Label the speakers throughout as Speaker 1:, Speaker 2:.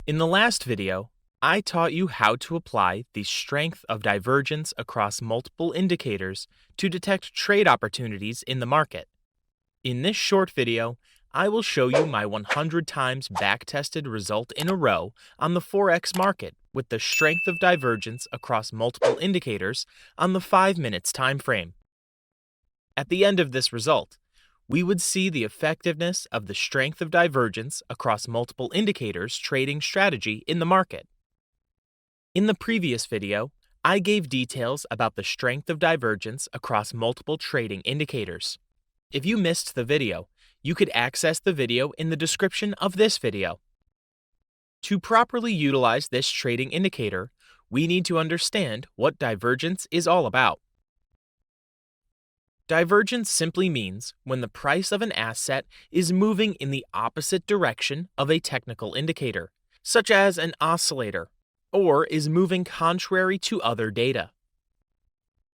Speaker 1: In the last video, I taught you how to apply the strength of divergence across multiple indicators to detect trade opportunities in the market. In this short video, I will show you my 100 times back-tested result in a row on the Forex market with the strength of divergence across multiple indicators on the 5 minutes time frame. At the end of this result, we would see the effectiveness of the strength of divergence across multiple indicators trading strategy in the market. In the previous video, I gave details about the strength of divergence across multiple trading indicators. If you missed the video, you could access the video in the description of this video. To properly utilize this trading indicator, we need to understand what divergence is all about. Divergence simply means when the price of an asset is moving in the opposite direction of a technical indicator, such as an oscillator, or is moving contrary to other data.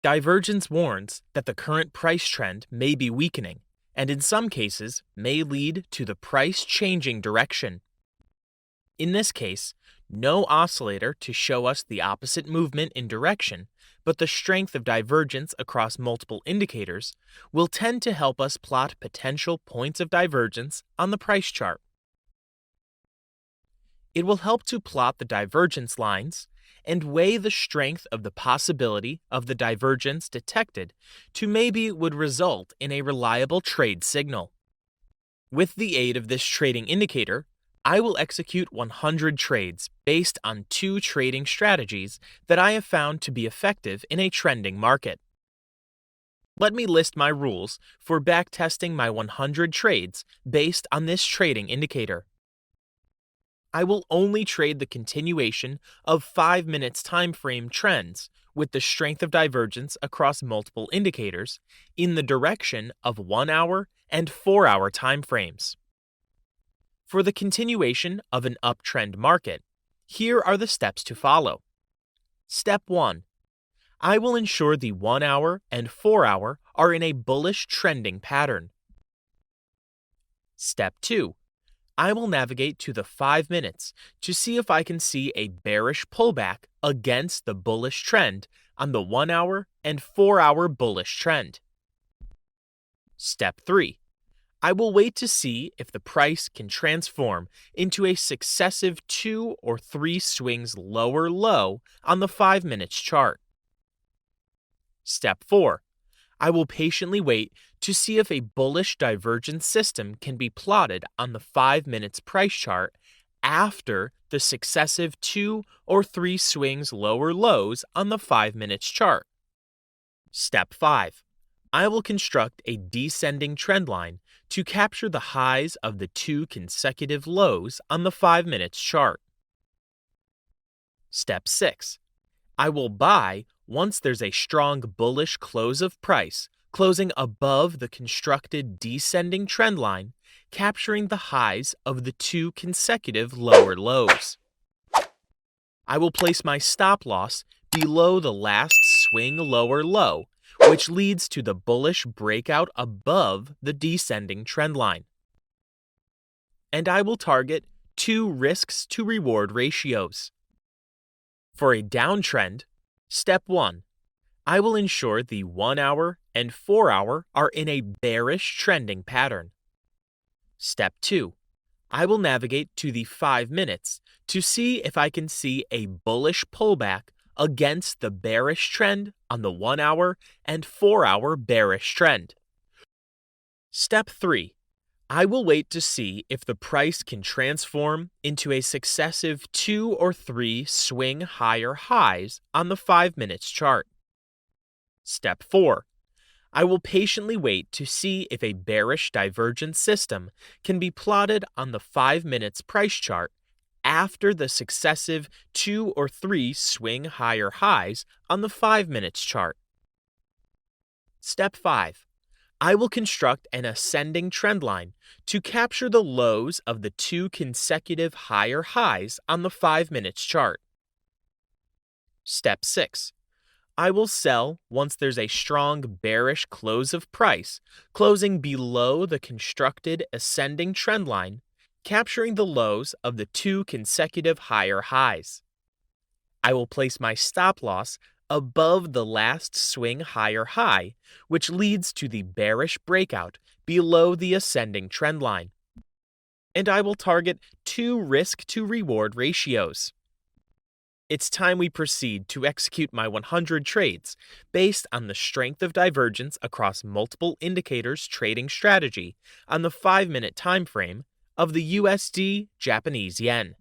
Speaker 1: Divergence warns that the current price trend may be weakening, and in some cases may lead to the price changing direction. In this case, no oscillator to show us the opposite movement in direction, but the strength of divergence across multiple indicators will tend to help us plot potential points of divergence on the price chart. It will help to plot the divergence lines and weigh the strength of the possibility of the divergence detected to maybe would result in a reliable trade signal. With the aid of this trading indicator, I will execute 100 trades based on 2 trading strategies that I have found to be effective in a trending market. Let me list my rules for backtesting my 100 trades based on this trading indicator. I will only trade the continuation of 5 minutes time frame trends with the strength of divergence across multiple indicators in the direction of 1 hour and 4 hour time frames. For the continuation of an uptrend market, here are the steps to follow. Step 1. I will ensure the 1 hour and 4 hour are in a bullish trending pattern. Step 2. I will navigate to the 5 minutes to see if I can see a bearish pullback against the bullish trend on the 1 hour and 4 hour bullish trend. Step 3. I will wait to see if the price can transform into a successive 2 or 3 swings lower low on the 5 minutes chart. Step 4. I will patiently wait to see if a bullish divergence system can be plotted on the 5 minutes price chart after the successive 2 or 3 swings lower lows on the 5 minutes chart. Step 5. I will construct a descending trend line to capture the highs of the 2 consecutive lows on the 5 minutes chart. Step 6. I will buy once there's a strong bullish close of price closing above the constructed descending trend line, capturing the highs of the 2 consecutive lower lows. I will place my stop loss below the last swing lower low, which leads to the bullish breakout above the descending trend line. And I will target 2 risks to reward ratios. For a downtrend, Step 1. I will ensure the 1 hour and 4 hour are in a bearish trending pattern. Step 2. I will navigate to the 5 minutes to see if I can see a bullish pullback against the bearish trend on the 1 hour and 4 hour bearish trend. Step 3. I will wait to see if the price can transform into a successive 2 or 3 swing higher highs on the 5 minutes chart. Step 4. I will patiently wait to see if a bearish divergence system can be plotted on the 5 minutes price chart after the successive 2 or 3 swing higher highs on the 5 minutes chart. Step 5. I will construct an ascending trend line to capture the lows of the 2 consecutive higher highs on the 5 minutes chart. Step 6. I will sell once there's a strong bearish close of price, closing below the constructed ascending trend line, capturing the lows of the 2 consecutive higher highs. I will place my stop loss above the last swing higher high, which leads to the bearish breakout below the ascending trend line. And I will target 2 risk to reward ratios. It's time we proceed to execute my 100 trades based on the strength of divergence across multiple indicators trading strategy on the 5-minute time frame of the USD Japanese yen.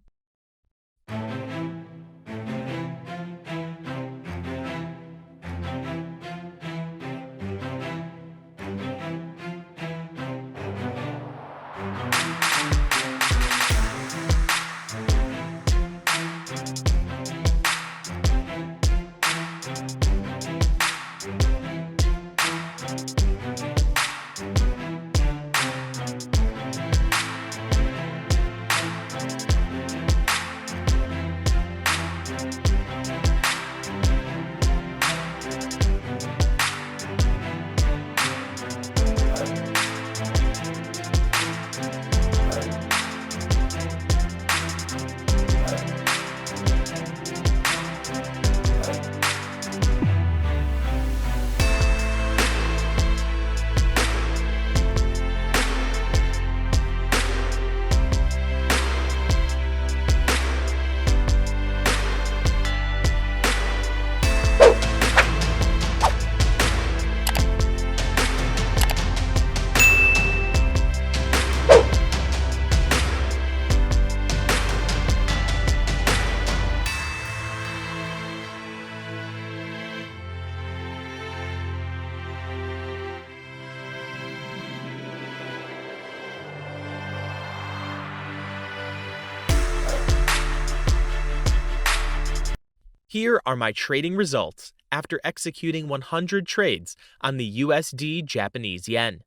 Speaker 1: Here are my trading results after executing 100 trades on the USD Japanese yen.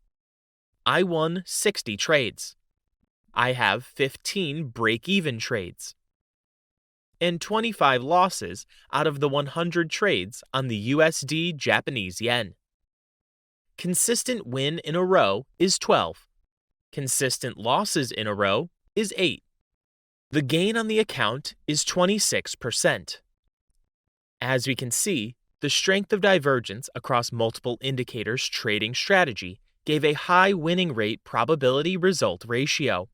Speaker 1: I won 60 trades. I have 15 break-even trades and 25 losses out of the 100 trades on the USD Japanese yen. Consistent win in a row is 12. Consistent losses in a row is 8. The gain on the account is 26%. As we can see, the strength of divergence across multiple indicators trading strategy gave a high winning rate probability result ratio.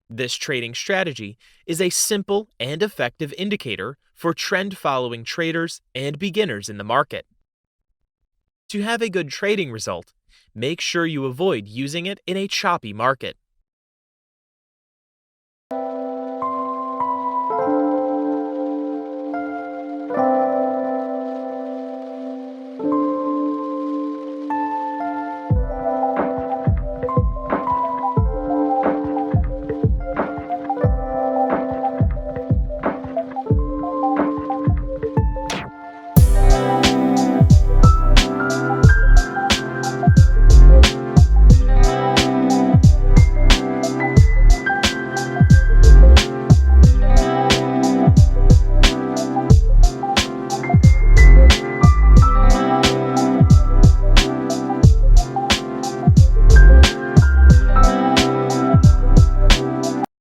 Speaker 1: This trading strategy is a simple and effective indicator for trend-following traders and beginners in the market. To have a good trading result, make sure you avoid using it in a choppy market.